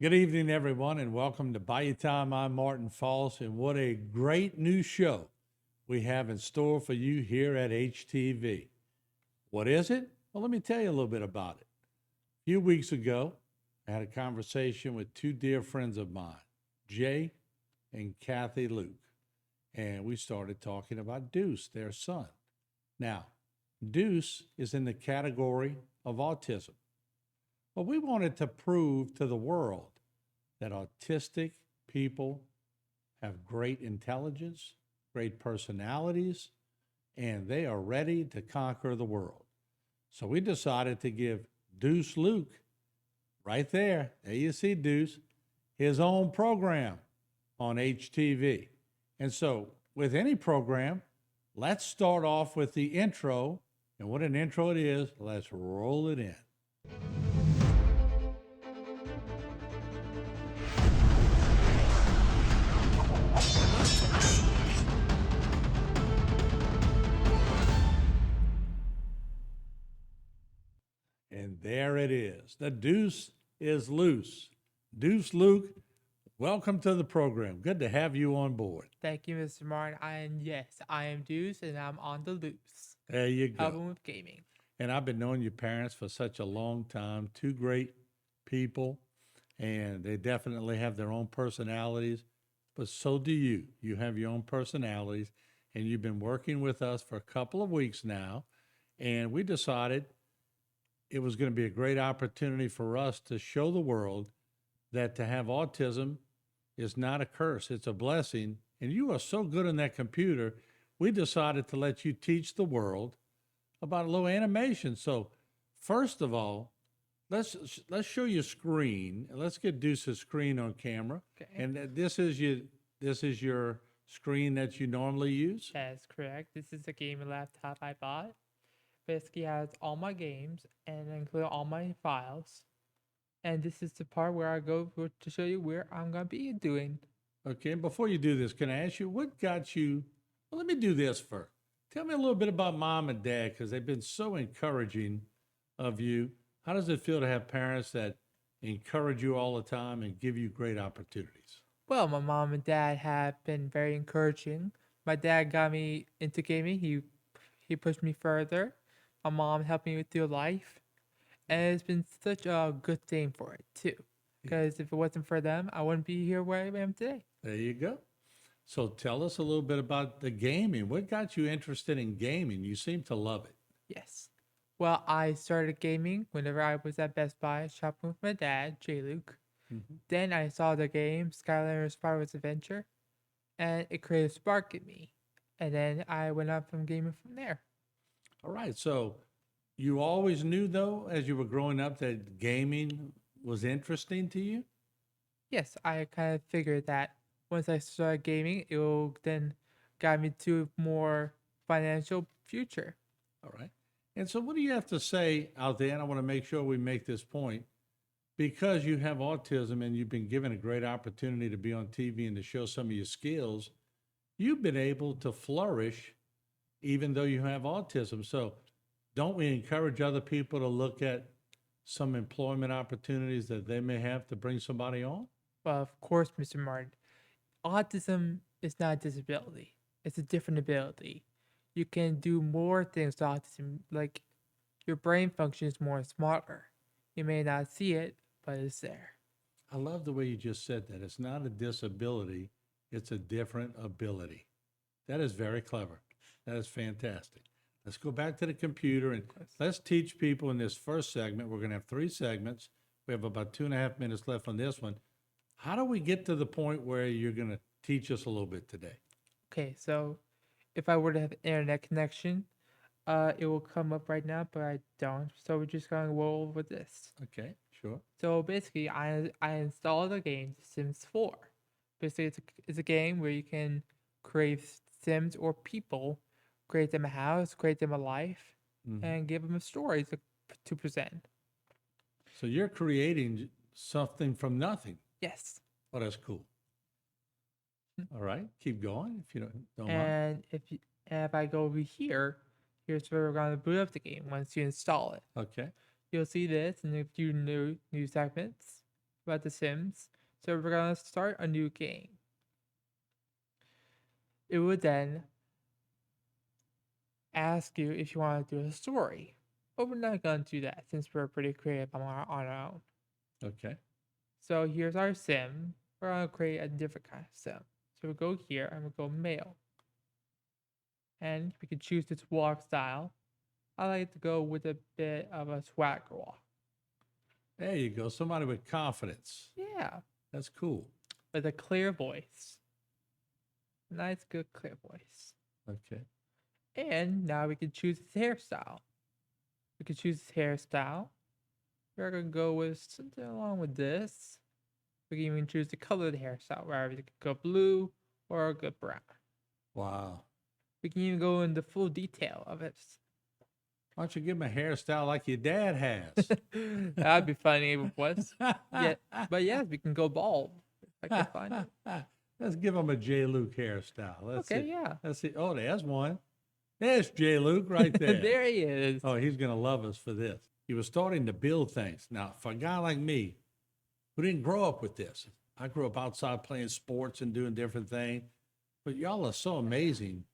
Good evening, everyone, and welcome to By Your Time. I'm Martin Falls, and what a great new show we have in store for you here at HTV. What is it? Well, let me tell you a little bit about it. A few weeks ago, I had a conversation with two dear friends of mine, Jay and Kathy Luke, and we started talking about Deuce, their son. Now, Deuce is in the category of autism. But we wanted to prove to the world that autistic people have great intelligence, great personalities, and they are ready to conquer the world. So we decided to give Deuce Luke, right there you see Deuce, his own program on HTV. And so, with any program, let's start off with the intro. And what an intro it is, let's roll it in. And there it is. The deuce is loose. Deuce Luke, welcome to the program. Good to have you on board. Thank you, Mr. Martin. I am Deuce, and I'm on the loose, There you go. helping with gaming. And I've been knowing your parents for such a long time. Two great people, and they definitely have their own personalities, but so do you. You have your own personalities, and you've been working with us for a couple of weeks now, and we decided it was going to be a great opportunity for us to show the world that to have autism is not a curse, it's a blessing. And you are so good on that computer, we decided to let you teach the world about a little animation. So, first of all, let's show your screen. Let's get Deuce's screen on camera. Okay. And this is your screen that you normally use. That's correct. This is the gaming laptop I bought. Basically has all my games and include all my files. And this is the part where I go to show you where I'm gonna be doing. Okay, and before you do this, can I ask you what got you? Well, let me do this first. Tell me a little bit about mom and dad because they've been so encouraging of you. How does it feel to have parents that encourage you all the time and give you great opportunities? Well, my mom and dad have been very encouraging. My dad got me into gaming. He pushed me further. My mom helped me with through life. And it's been such a good thing for it too. Because if it wasn't for them, I wouldn't be here where I am today. There you go. So tell us a little bit about the gaming. What got you interested in gaming? You seem to love it. Yes. Well, I started gaming whenever I was at Best Buy shopping with my dad, J. Luke. Mhm. Then I saw the game Skylanders Spyro's Adventure, and it created a spark in me. And then I went up from gaming from there. All right. So you always knew, though, as you were growing up, that gaming was interesting to you? Yes, I kind of figured that once I started gaming, it will then guide me to a more financial future. All right. And so, what do you have to say out there? And I want to make sure we make this point because you have autism and you've been given a great opportunity to be on TV and to show some of your skills, you've been able to flourish even though you have autism. So, don't we encourage other people to look at some employment opportunities that they may have to bring somebody on? Well, of course, Mr. Martin, autism is not a disability, it's a different ability. You can do more things with autism, like your brain functions more smarter. You may not see it, but it's there. I love the way you just said that. It's not a disability, it's a different ability. That is very clever. That is fantastic. Let's go back to the computer and let's teach people in this first segment. We're going to have three segments. We have about 2.5 minutes left on this one. How do we get to the point where you're going to teach us a little bit today? Okay, so if I were to have internet connection, it will come up right now, but I don't. So we're just gonna roll with this. Okay, sure. So basically, I installed the game Sims 4. Basically, it's a game where you can create Sims or people, create them a house, create them a life, Mhm. and give them a story to present. So you're creating something from nothing. Yes. Oh, that's cool. All right, keep going if you don't mind. And if I go over here, here's where we're gonna boot up the game once you install it. Okay. You'll see this and a few new segments. about The Sims. So we're gonna start a new game. It would then ask you if you want to do a story. But we're not gonna do that since we're pretty creative on our own. Okay. So here's our sim. We're gonna create a different kind of sim. So we go here and we go mail. And we can choose this walk style. I like to go with a bit of a swagger walk. There you go. Somebody with confidence. Yeah, That's cool. with a clear voice. Nice, good, clear voice. Okay. And now we can choose his hairstyle. We can choose his hairstyle. We're gonna go with something along with this. We can even choose the color of the hairstyle, whether it could go blue or go brown. Wow. We can even go into full detail of it. Why don't you give him a hairstyle like your dad has? That'd be funny if it was. Yeah, but yes, we can go bald. If I can find it. Let's give him a J. Luke hairstyle. Let's Okay, see. yeah. Let's see. Oh, there's one. There's J. Luke right there. There he is. Oh, he's going to love us for this. He was starting to build things. Now, for a guy like me who didn't grow up with this, I grew up outside playing sports and doing different things. But y'all are so amazing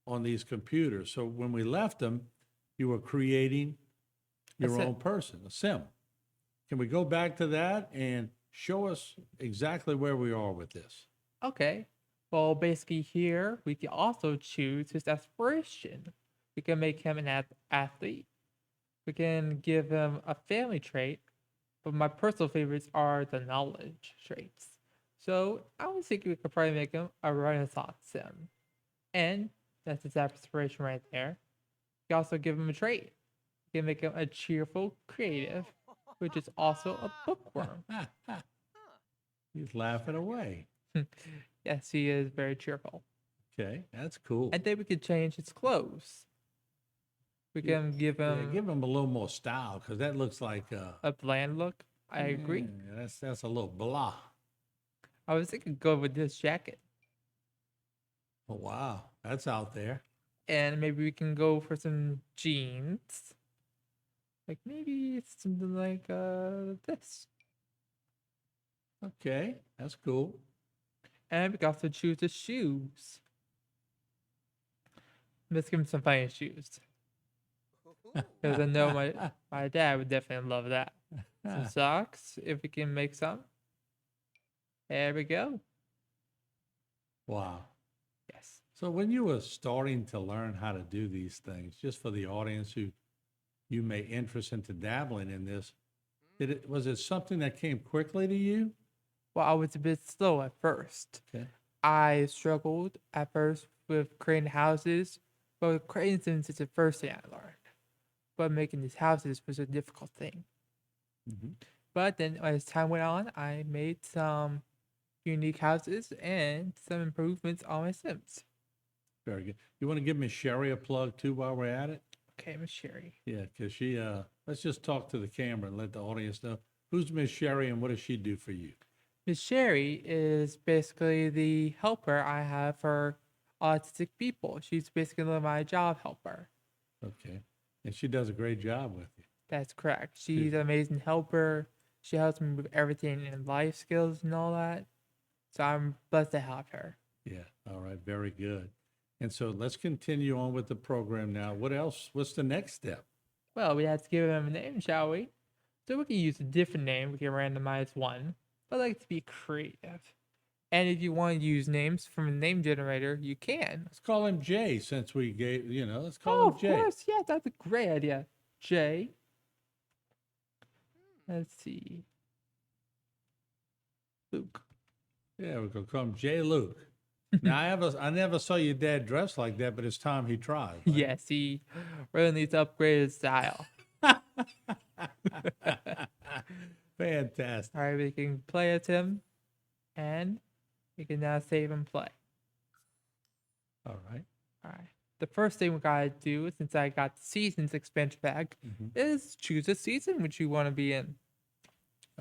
on these computers. So when we left them, you were creating your That's it. own person, a sim. Can we go back to that and show us exactly where we are with this? Okay. Well, basically here we can also choose his aspiration. We can make him an athlete. We can give him a family trait. But my personal favorites are the knowledge traits. So I was thinking we could probably make him a Renaissance sim. And that's his aspiration right there. We can also give him a trait. We can make him a cheerful creative, which is also a bookworm. He's laughing away. Yes, he is very cheerful. Okay, that's cool. And then we could change his clothes. We can give Yeah, him give him a little more style because that looks like a bland look. I agree. yeah, that's a little blah. I was thinking go with this jacket. Oh, wow, that's out there. And maybe we can go for some jeans. Like maybe it's something like this. Okay, that's cool. And we can also choose the shoes. Let's give him some funny shoes. Because I know my dad would definitely love that. Some socks, if we can make some. There we go. Wow. Yes. So when you were starting to learn how to do these things, just for the audience who you may interest into dabbling in this, was it something that came quickly to you? Well, I was a bit slow at first. Okay. I struggled at first with creating houses, but creating Sims is the first thing I learned. But making these houses was a difficult thing. Mhm. But then as time went on, I made some unique houses and some improvements on my Sims. Very good. You want to give Miss Sherry a plug too while we're at it? Okay, Miss Sherry. Yeah, because she, let's just talk to the camera and let the audience know. Who's Miss Sherry and what does she do for you? Miss Sherry is basically the helper I have for autistic people. She's basically my job helper. Okay. And she does a great job with you. That's correct. She's an amazing helper. She helps me with everything in life skills and all that. So I'm blessed to have her. Yeah. All right. Very good. And so let's continue on with the program now. What else? What's the next step? Well, we have to give him a name, shall we? So we can use a different name. We can randomize one. But I like to be creative. And if you want to use names from a name generator, you can. Let's call him Jay since we gave, let's call Oh, him of Jay. course. Yeah, that's a great idea. Jay. Let's see. Luke. Yeah, we could call him Jay Luke. Now, I never saw your dad dressed like that, but it's time he tried. Right? Yes, he really needs to upgrade his style. Fantastic. All right, we can play as him. And we can now save and play. All right. All right. The first thing we gotta do, since I got the seasons expansion pack, is choose a season which you want to be in.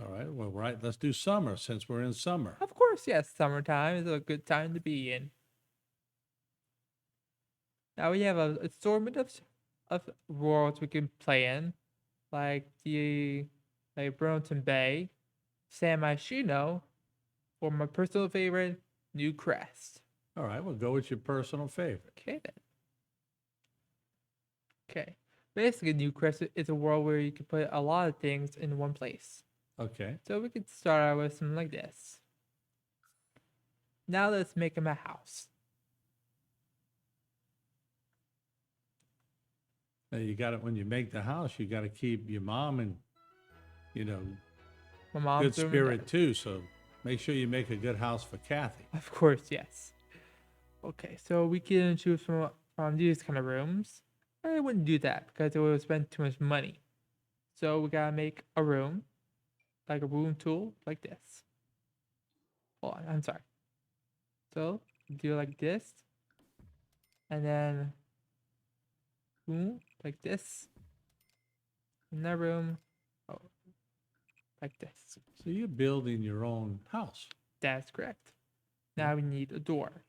All right. Well, right. Let's do summer since we're in summer. Of course, yes, summertime is a good time to be in. Now we have a assortment of worlds we can play in, like Burlington Bay, San Myshuno, or my personal favorite, New Crest. All right, we'll go with your personal favorite. Okay then. Okay. Basically, New Crest is a world where you can put a lot of things in one place. Okay. So we could start out with something like this. Now let's make him a house. Now you got it when you make the house. You got to keep your mom in, you know, My mom's good doing spirit that. too. So make sure you make a good house for Kathy. Of course, yes. Okay, so we can choose from these kind of rooms. I wouldn't do that because it would spend too much money. So we gotta make a room, like a room tool, like this. Hold on, I'm sorry. So do it like this, and then boom, like this. In that room, oh, like this. So you're building your own house. That's correct. Now we need a door.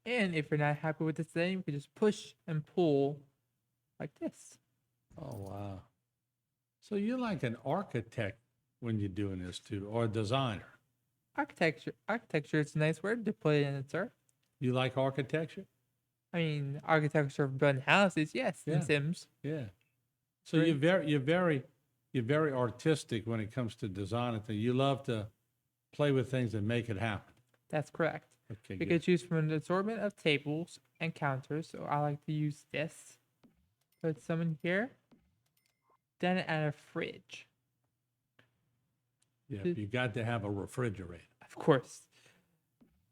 And if you're not happy with this thing, we can just push and pull like this. Oh wow. So you're like an architect when you're doing this too, or a designer. Architecture is a nice word to put in it, sir. You like architecture? I mean, architecture of building houses, yes, in Yeah. Sims. Yeah. So Great. you're very artistic when it comes to designing things. You love to play with things and make it happen. That's correct. Okay, We good. could choose from an assortment of tables and counters. So I like to use this. Put some in here. Then add a fridge. Yeah, you got to have a refrigerator. Of course.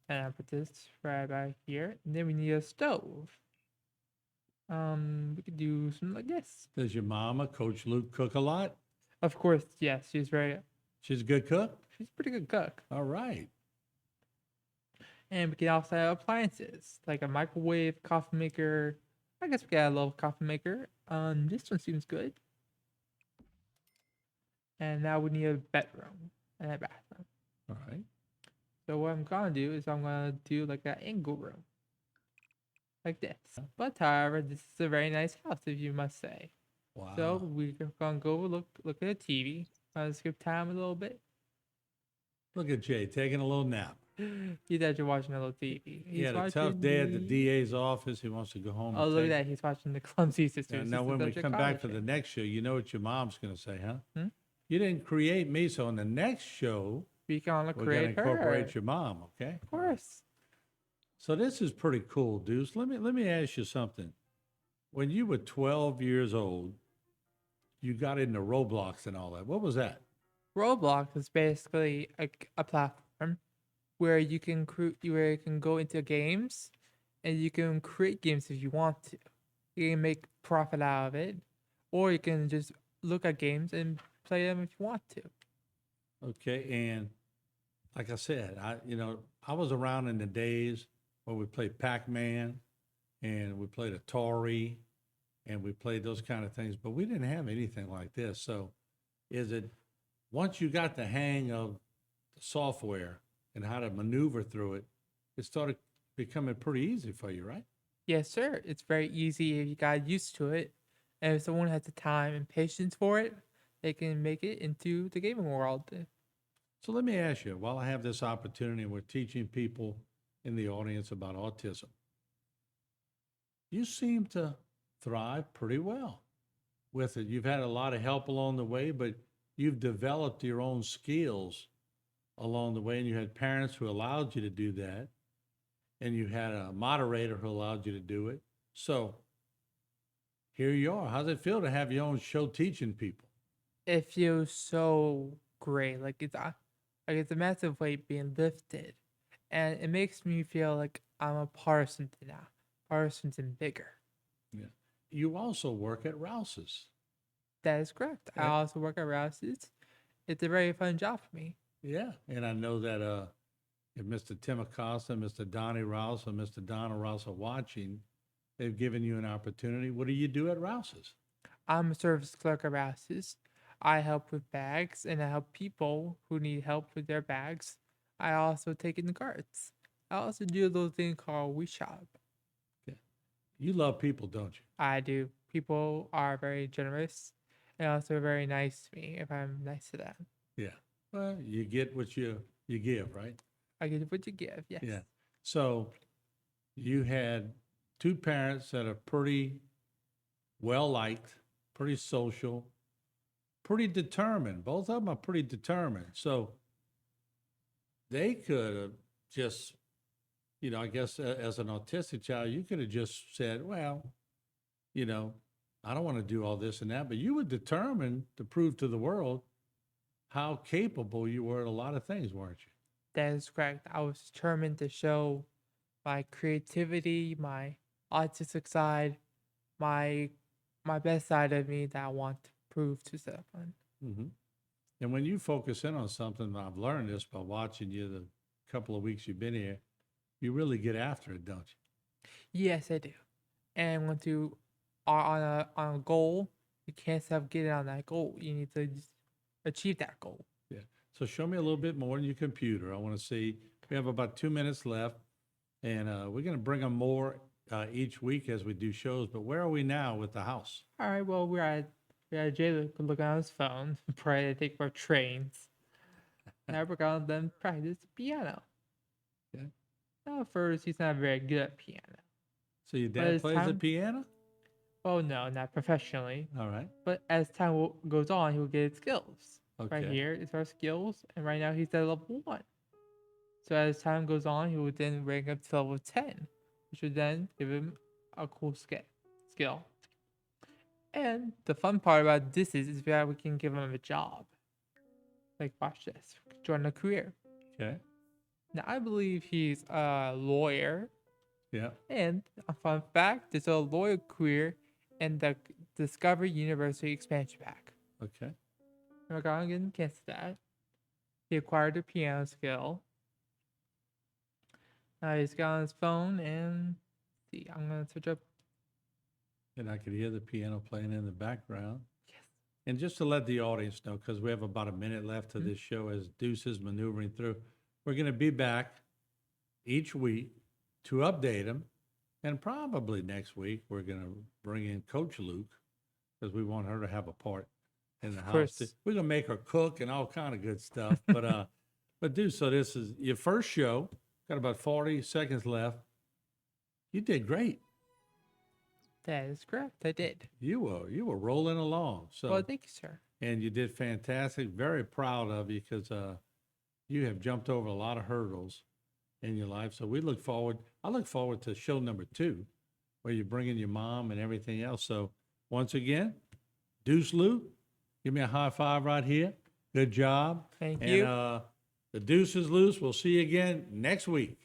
And I put this right about here. And then we need a stove. We could do something like this. Does your mama, Coach Luke, cook a lot? Of course, yes, She's a good cook? she's a pretty good cook. All right. And we can also have appliances like a microwave, coffee maker. I guess we got a little coffee maker. This one seems good. And now we need a bedroom and a bathroom. All right. So what I'm gonna do is I'm gonna do like an angle room, like this. But however, this is a very nice house, if you must say. Wow. So we're gonna go look at the TV. Skip time a little bit. Look at Jay taking a little nap. He's actually watching a little TV. He had a tough day at the DA's office. He wants to go home. Oh, look at that! He's watching the Clumsy Sisters. Now, This is when we such a come back for college the next show, you know what your mom's going to say, huh? Hmm? You didn't create me, so in the next show, we can we're going to create her. incorporate your mom, okay? Of course. So this is pretty cool, Deuce. Let me ask you something. When you were 12 years old, you got into Roblox and all that. What was that? Roblox is basically a platform where you can go into games and you can create games if you want to. You can make profit out of it, or you can just look at games and play them if you want to. Okay, and like I said, I was around in the days where we played Pac-Man and we played Atari and we played those kind of things, but we didn't have anything like this. So is it once you got the hang of the software and how to maneuver through it, it started becoming pretty easy for you, right? Yes, sir. It's very easy if you got used to it. And if someone has the time and patience for it, they can make it into the gaming world. So let me ask you, while I have this opportunity and we're teaching people in the audience about autism, you seem to thrive pretty well with it. You've had a lot of help along the way, but you've developed your own skills along the way, and you had parents who allowed you to do that, and you had a moderator who allowed you to do it. So here you are. How's it feel to have your own show teaching people? It feels so great. Like it's a massive weight being lifted. And it makes me feel like I'm a part of something now. Part of something bigger. Yeah. You also work at Rouse's. That is correct. I Yeah. also work at Rouse's. It's a very fun job for me. Yeah. And I know that if Mr. Tim Acosta, Mr. Donnie Rouse, and Mr. Donald Rouse are watching, they've given you an opportunity. What do you do at Rouse's? I'm a service clerk at Rouse's. I help with bags and I help people who need help with their bags. I also take in the carts. I also do a little thing called We Shop. You love people, don't you? I do. People are very generous and also very nice to me if I'm nice to them. Yeah. Well, you get what you give, right? I get what you give. Yes. Yeah. So you had two parents that are pretty well liked, pretty social, pretty determined. Both of them are pretty determined. So they could have just, I guess as an autistic child, you could have just said, well, I don't want to do all this and that, but you were determined to prove to the world how capable you were at a lot of things, weren't you? That is correct. I was determined to show my creativity, my autistic side, my my best side of me that I want to prove to someone. Mm-hmm. And when you focus in on something, I've learned this by watching you the couple of weeks you've been here, you really get after it, don't you? Yes, I do. And when you are on a goal, you can't stop getting on that goal. You need to just achieve that goal. Yeah. So show me a little bit more on your computer. I want to see. We have about 2 minutes left, and we're going to bring them more each week as we do shows. But where are we now with the house? All right. Well, we're at Jay looking on his phone, probably to take our trains. Now we're gonna then practice the piano. Okay. Now, first, he's not very good at piano. So your But dad it's plays the time- piano? Oh no, not professionally. All right. But as time goes on, he will get skills. Okay. Right here is our skills, and right now he's at level 1. So as time goes on, he will then rank up to level 10, which would then give him a cool skill. And the fun part about this is that we can give him a job. Like, watch this. Join a career. Okay. Now, I believe he's a lawyer. Yeah. And a fun fact, there's a lawyer career in the Discovery University expansion pack. Okay. And we're going to get against that. He acquired a piano skill. Now he's got on his phone and see, I'm going to switch up. And I could hear the piano playing in the background. Yes. And just to let the audience know, because we have about a minute left to this show as Deuce is maneuvering through, we're going to be back each week to update them. And probably next week, we're going to bring in Coach Luke because we want her to have a part in the house. course. We're going to make her cook and all kind of good stuff. But Deuce, so this is your first show. Got about 40 seconds left. You did great. That is correct. I did. You were rolling along. So Well, thank you, sir. and you did fantastic. Very proud of you because you have jumped over a lot of hurdles in your life. So I look forward to show number 2, where you bring in your mom and everything else. So once again, Deuce Luke, give me a high five right here. Good job. Thank and, you. The Deuce is Loose. We'll see you again next week.